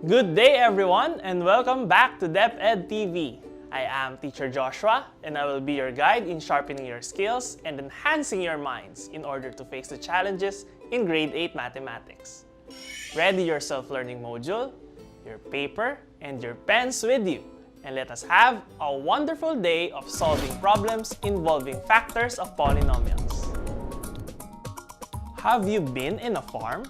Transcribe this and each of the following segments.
Good day everyone and welcome back to DepEd TV. I am Teacher Joshua and I will be your guide in sharpening your skills and enhancing your minds in order to face the challenges in Grade 8 Mathematics. Ready your self-learning module, your paper, and your pens with you, and let us have a wonderful day of solving problems involving factors of polynomials. Have you been in a farm?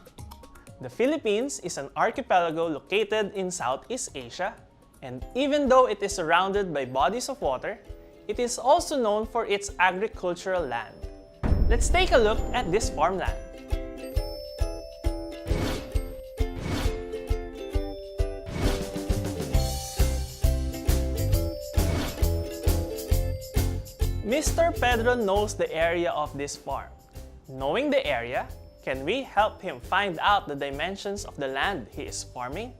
The Philippines is an archipelago located in Southeast Asia, and even though it is surrounded by bodies of water, it is also known for its agricultural land. Let's take a look at this farmland. Mr. Pedro knows the area of this farm. Knowing the area, can we help him find out the dimensions of the land he is farming?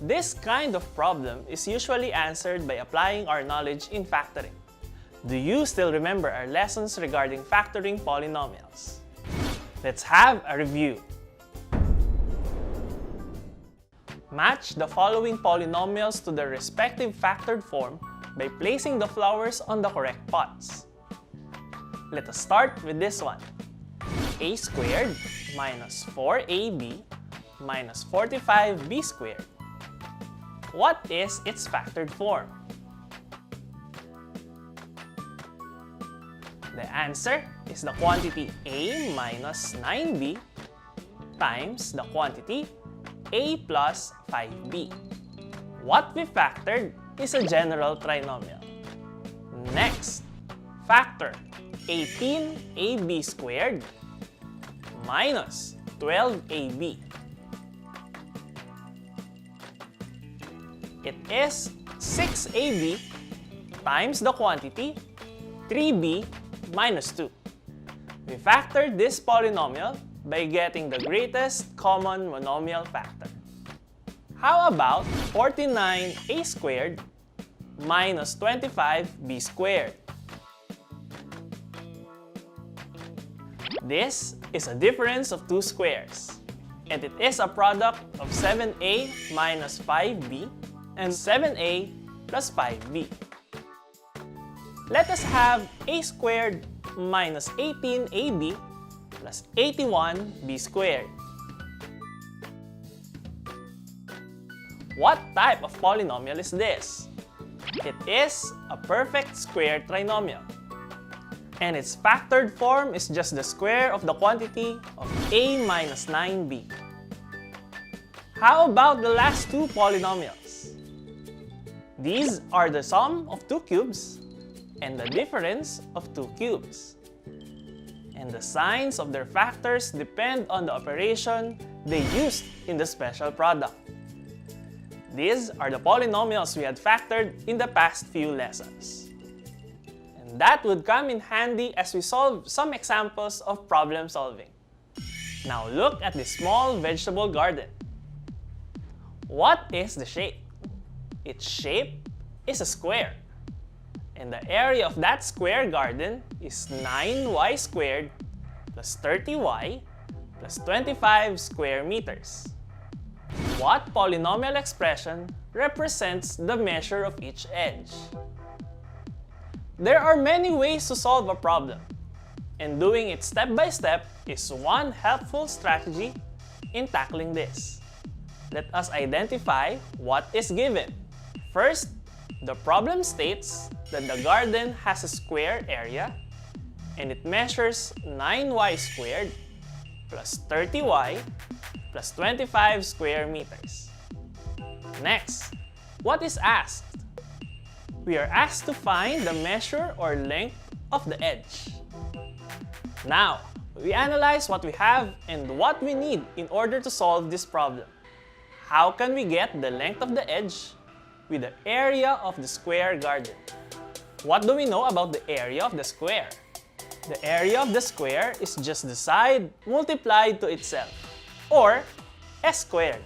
This kind of problem is usually answered by applying our knowledge in factoring. Do you still remember our lessons regarding factoring polynomials? Let's have a review. Match the following polynomials to their respective factored form by placing the flowers on the correct pots. Let us start with this one. A squared minus 4ab minus 45b squared. What is its factored form? The answer is the quantity a minus 9b times the quantity a plus 5b. What we factored is a general trinomial. Next, factor 18ab squared minus 12ab. It is 6ab times the quantity 3b minus 2. We factored this polynomial by getting the greatest common monomial factor. How about 49a squared minus 25b squared? This is a difference of two squares, and it is a product of 7a minus 5b and 7a plus 5b. Let us have a squared minus 18ab plus 81b squared. What type of polynomial is this? It is a perfect square trinomial, and its factored form is just the square of the quantity of a minus 9b. How about the last two polynomials? These are the sum of two cubes and the difference of two cubes. And the signs of their factors depend on the operation they used in the special product. These are the polynomials we had factored in the past few lessons. And that would come in handy as we solve some examples of problem solving. Now look at this small vegetable garden. What is the shape? Its shape is a square. And the area of that square garden is 9y squared plus 30y plus 25 square meters. What polynomial expression represents the measure of each edge? There are many ways to solve a problem, and doing it step by step is one helpful strategy in tackling this. Let us identify what is given. First, the problem states that the garden has a square area and it measures 9y squared plus 30y plus 25 square meters. Next, what is asked? We are asked to find the measure or length of the edge. Now, we analyze what we have and what we need in order to solve this problem. How can we get the length of the edge with the area of the square garden? What do we know about the area of the square? The area of the square is just the side multiplied to itself, or s squared.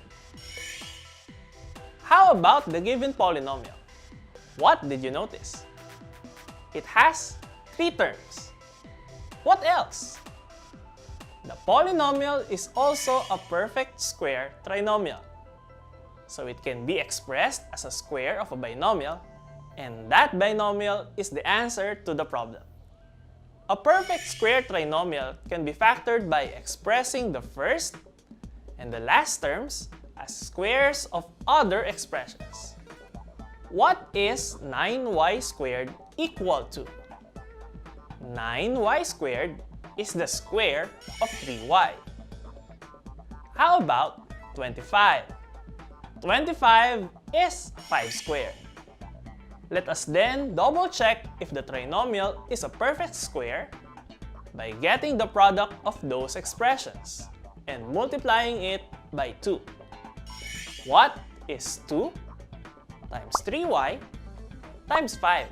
How about the given polynomial? What did you notice? It has three terms. What else? The polynomial is also a perfect square trinomial. so it can be expressed as a square of a binomial, and that binomial is the answer to the problem. A perfect square trinomial can be factored by expressing the first and the last terms as squares of other expressions. What is 9y squared equal to? 9y squared is the square of 3y. How about 25? 25 is 5 squared. Let us then double check if the trinomial is a perfect square by getting the product of those expressions and multiplying it by 2. What is 2 times 3y times 5?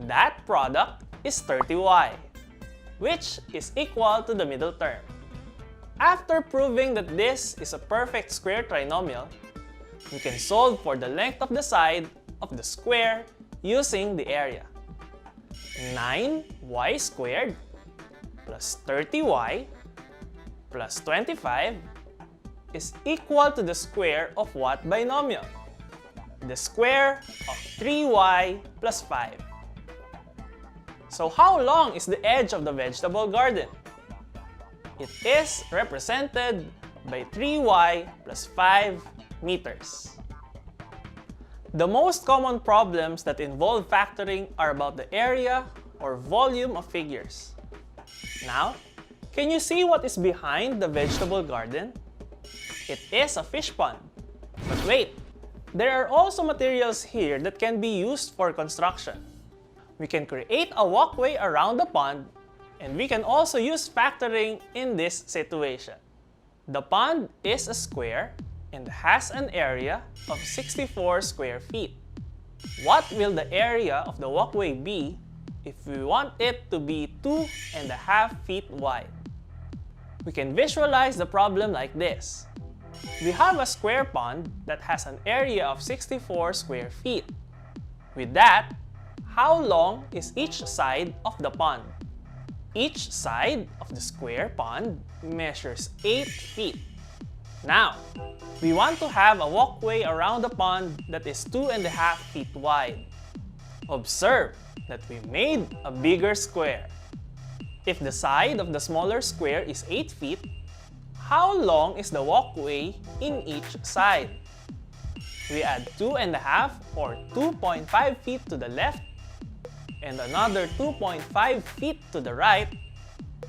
That product is 30y, which is equal to the middle term. After proving that this is a perfect square trinomial, we can solve for the length of the side of the square using the area. 9y squared plus 30y plus 25 is equal to the square of what binomial? The square of 3y plus 5. So how long is the edge of the vegetable garden? It is represented by 3y plus 5 meters. The most common problems that involve factoring are about the area or volume of figures. Now, can you see what is behind the vegetable garden? It is a fish pond. But wait, there are also materials here that can be used for construction. We can create a walkway around the pond, and we can also use factoring in this situation. The pond is a square and has an area of 64 square feet. What will the area of the walkway be if we want it to be 2.5 feet wide? We can visualize the problem like this. We have a square pond that has an area of 64 square feet. With that, how long is each side of the pond? Each side of the square pond measures 8 feet. Now, we want to have a walkway around the pond that is 2.5 feet wide. Observe that we made a bigger square. If the side of the smaller square is 8 feet, how long is the walkway in each side? We add 2.5 or 2.5 feet to the left and another 2.5 feet to the right,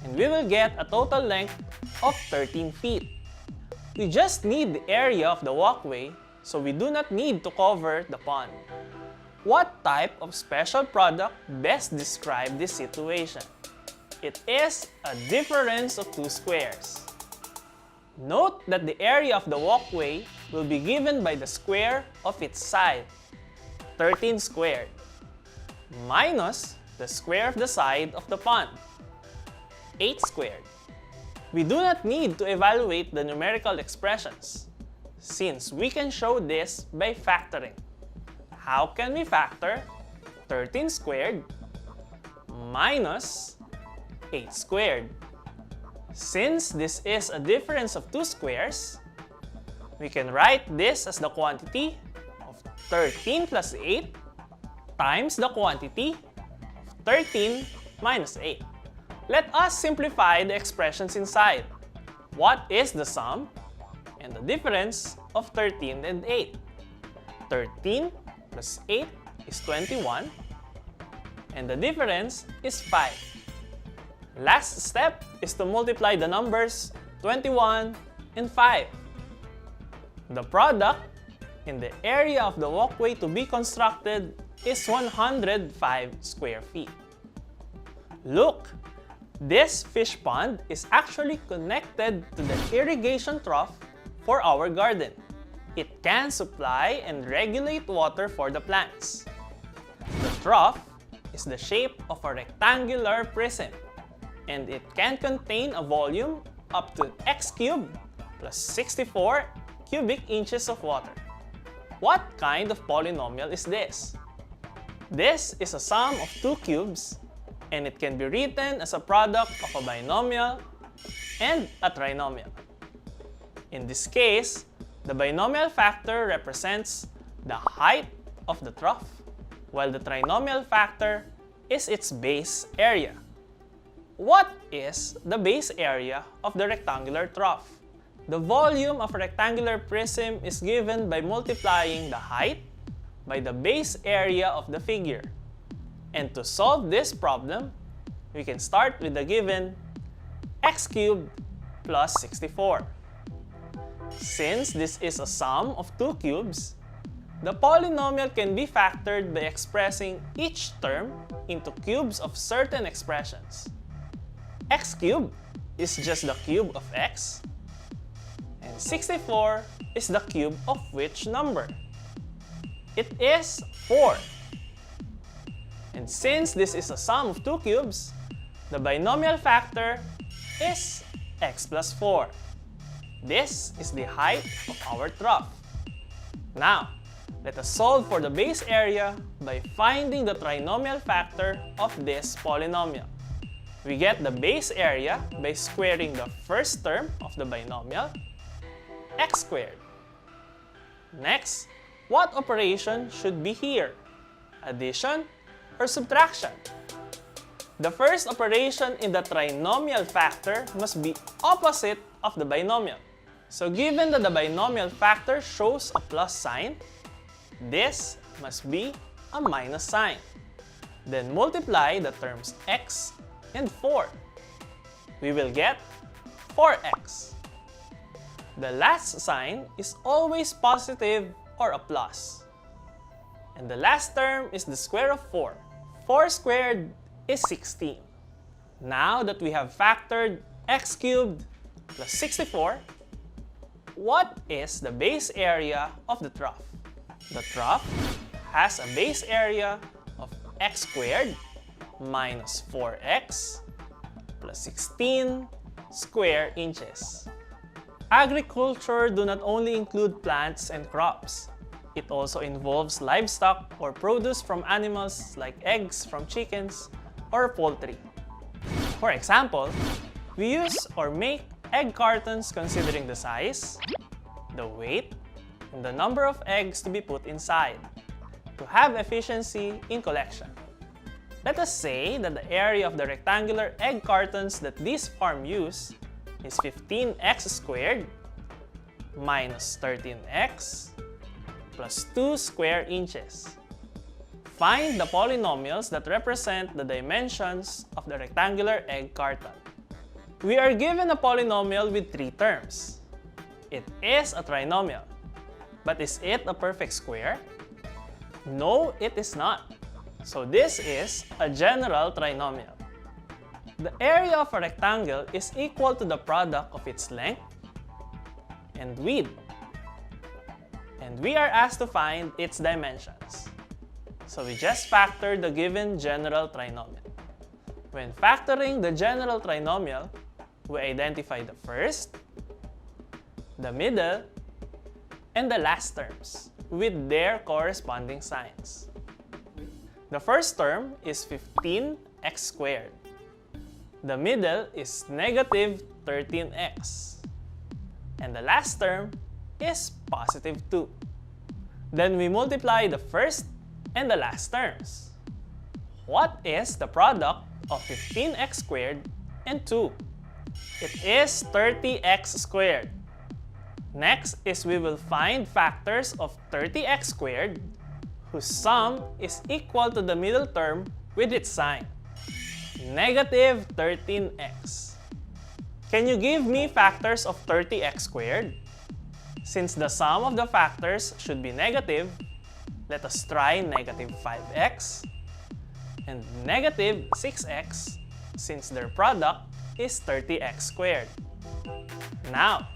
and we will get a total length of 13 feet. We just need the area of the walkway, so we do not need to cover the pond. What type of special product best describes this situation? It is a difference of two squares. Note that the area of the walkway will be given by the square of its side, 13 squared, minus the square of the side of the pond, 8 squared. We do not need to evaluate the numerical expressions, since we can show this by factoring. How can we factor 13 squared minus 8 squared? Since this is a difference of two squares, we can write this as the quantity of 13 plus 8 times the quantity of 13 minus 8. Let us simplify the expressions inside. What is the sum and the difference of 13 and 8? 13 plus 8 is 21, and the difference is 5. Last step is to multiply the numbers 21 and 5. The product in the area of the walkway to be constructed is 105 square feet. Look! This fish pond is actually connected to the irrigation trough for our garden. It can supply and regulate water for the plants. The trough is the shape of a rectangular prism, and it can contain a volume up to x cubed plus 64 cubic inches of water. What kind of polynomial is this? This is a sum of two cubes, and it can be written as a product of a binomial and a trinomial. In this case, The binomial factor represents the height of the trough, while the trinomial factor is its base area. What is the base area of the rectangular trough? The volume of a rectangular prism is given by multiplying the height by the base area of the figure. And to solve this problem, we can start with the given x cubed plus 64. Since this is a sum of two cubes, the polynomial can be factored by expressing each term into cubes of certain expressions. X cubed is just the cube of x, and 64 is the cube of which number? It is 4. And since this is a sum of two cubes, the binomial factor is x plus 4. This is the height of our trough. Now, let us solve for the base area by finding the trinomial factor of this polynomial. We get the base area by squaring the first term of the binomial, x squared. Next, what operation should be here? Addition or subtraction? The first operation in the trinomial factor must be opposite of the binomial. So given that the binomial factor shows a plus sign, this must be a minus sign. Then multiply the terms x and 4. We will get 4x. The last sign is always positive or a plus. And the last term is the square of 4. 4 squared is 16. Now that we have factored x cubed plus 64, what is the base area of the trough? The trough has a base area of x squared minus 4x plus 16 square inches. Agriculture do not only include plants and crops. It also involves livestock or produce from animals like eggs from chickens or poultry. For example, we use or make egg cartons considering the size, the weight, and the number of eggs to be put inside to have efficiency in collection. Let us say that the area of the rectangular egg cartons that this farm use is 15x squared minus 13x plus 2 square inches. Find the polynomials that represent the dimensions of the rectangular egg carton. We are given a polynomial with 3 terms. It is a trinomial. But is it a perfect square? No, it is not. So this is a general trinomial. The area of a rectangle is equal to the product of its length and width. And we are asked to find its dimensions. So we just factor the given general trinomial. When factoring the general trinomial, we identify the first, the middle, and the last terms with their corresponding signs. The first term is 15x squared. The middle is negative 13x. And the last term is positive 2. Then we multiply the first and the last terms. What is the product of 15x squared and 2? It is 30x squared. Next is we will find factors of 30x squared whose sum is equal to the middle term with its sign, negative 13x. Can you give me factors of 30x squared? Since the sum of the factors should be negative, let us try negative 5x and negative 6x since their product is 30x squared. Now,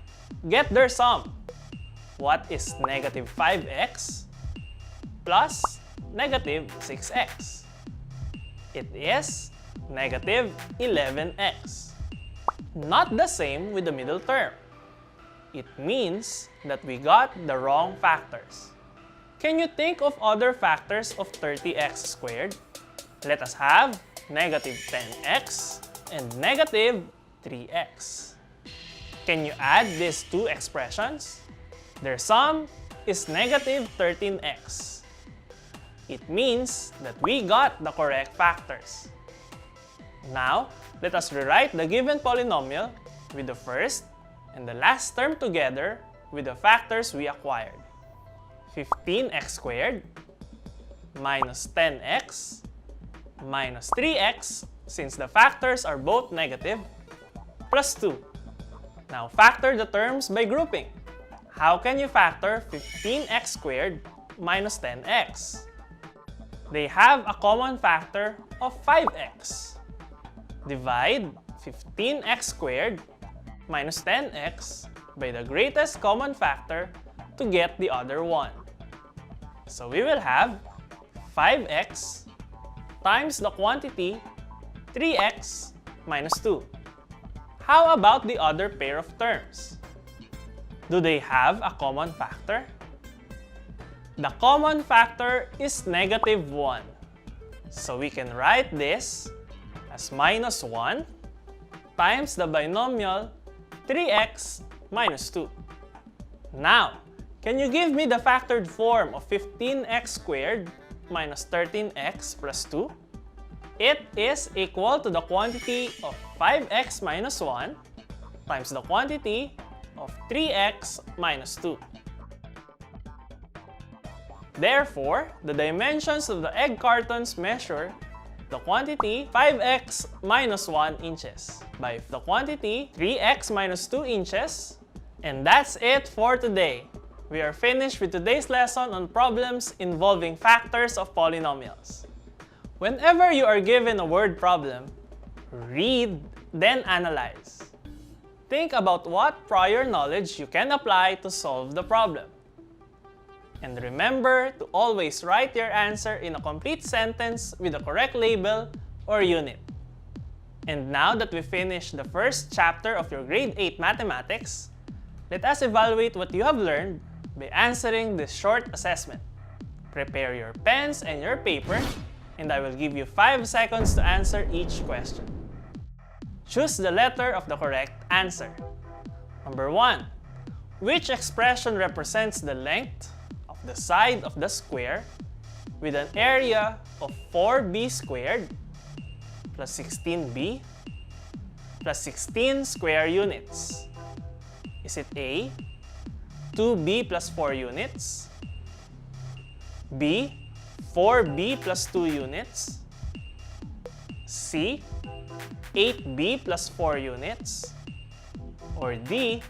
get their sum. What is negative 5x plus negative 6x? It is negative 11x. Not the same with the middle term. It means that we got the wrong factors. Can you think of other factors of 30x squared? Let us have negative 10x and negative 3x. Can you add these two expressions? Their sum is negative 13x. It means that we got the correct factors. Now, let us rewrite the given polynomial with the first and the last term together with the factors we acquired. 15x squared minus 10x minus 3x, since the factors are both negative, plus 2. Now factor the terms by grouping. How can you factor 15x squared minus 10x? They have a common factor of 5x. Divide 15x squared minus 10x by the greatest common factor to get the other one. So we will have 5x times the quantity 3x minus 2. How about the other pair of terms? Do they have a common factor? The common factor is negative 1. So we can write this as minus 1 times the binomial 3x minus 2. Now, can you give me the factored form of 15x squared minus 13x plus 2? It is equal to the quantity of 5x minus 1 times the quantity of 3x minus 2. Therefore, the dimensions of the egg cartons measure the quantity 5x minus 1 inches by the quantity 3x minus 2 inches. And that's it for today. We are finished with today's lesson on problems involving factors of polynomials. Whenever you are given a word problem, read, then analyze. Think about what prior knowledge you can apply to solve the problem. And remember to always write your answer in a complete sentence with the correct label or unit. And now that we finished the first chapter of your grade 8 mathematics, let us evaluate what you have learned by answering this short assessment. Prepare your pens and your paper, and I will give you 5 seconds to answer each question. Choose the letter of the correct answer. Number 1. Which expression represents the length of the side of the square with an area of 4b squared plus 16b plus 16 square units? Is it A, 2b plus 4 units, B, 4b plus 2 units, C, 8b plus 4 units, or D,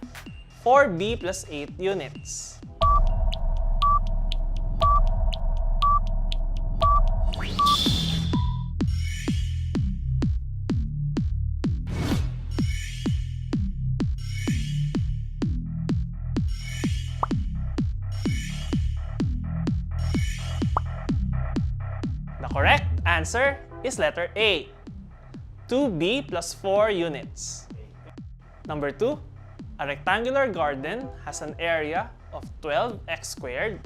4b plus 8 units? The correct answer is letter A, 2b plus 4 units. Number 2, a rectangular garden has an area of 12x squared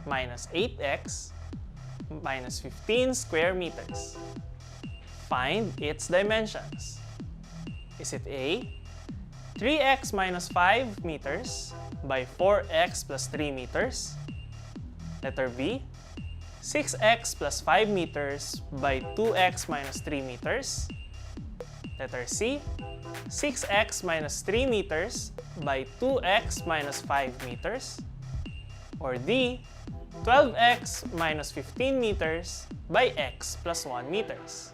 minus 8x minus 15 square meters. Find its dimensions. Is it A, 3x minus 5 meters by 4x plus 3 meters? Letter B, 6x plus 5 meters by 2x minus 3 meters. Letter C, 6x minus 3 meters by 2x minus 5 meters. Or D, 12x minus 15 meters by x plus 1 meters.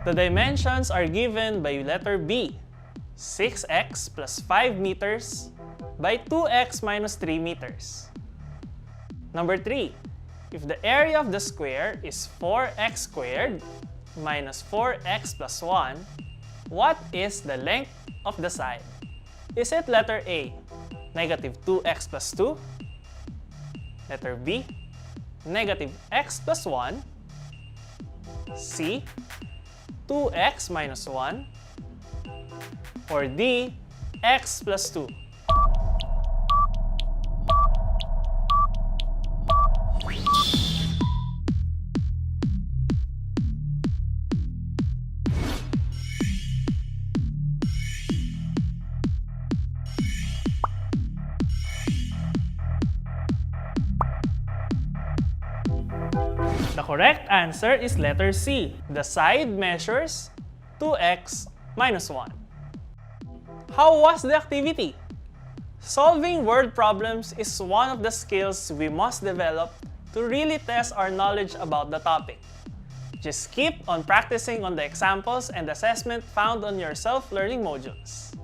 The dimensions are given by letter B, 6x plus 5 meters by 2x minus 3 meters. Number 3, if the area of the square is 4x squared minus 4x plus 1, what is the length of the side? Is it letter A, negative 2x plus 2? Letter B, negative x plus 1? C, 2x minus 1, or D, x plus 2? The correct answer is letter C. The side measures 2x minus 1. How was the activity? Solving word problems is one of the skills we must develop to really test our knowledge about the topic. Just keep on practicing on the examples and assessment found on your self-learning modules.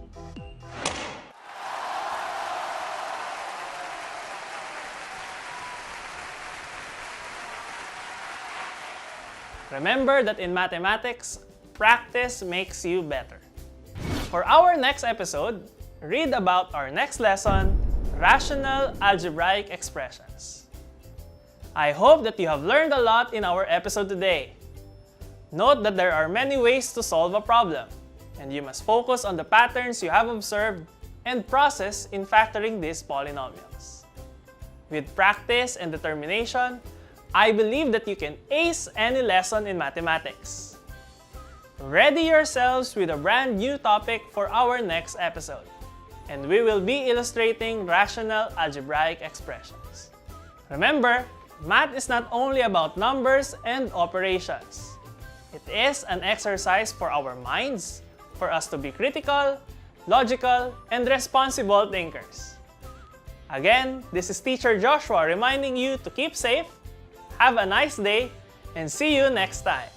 Remember that in mathematics, practice makes you better. For our next episode, read about our next lesson, Rational Algebraic Expressions. I hope that you have learned a lot in our episode today. Note that there are many ways to solve a problem, and you must focus on the patterns you have observed and process in factoring these polynomials. With practice and determination, I believe that you can ace any lesson in mathematics. Ready yourselves with a brand new topic for our next episode, and we will be illustrating rational algebraic expressions. Remember, math is not only about numbers and operations. It is an exercise for our minds, for us to be critical, logical, and responsible thinkers. Again, this is Teacher Joshua reminding you to keep safe, have a nice day, and see you next time.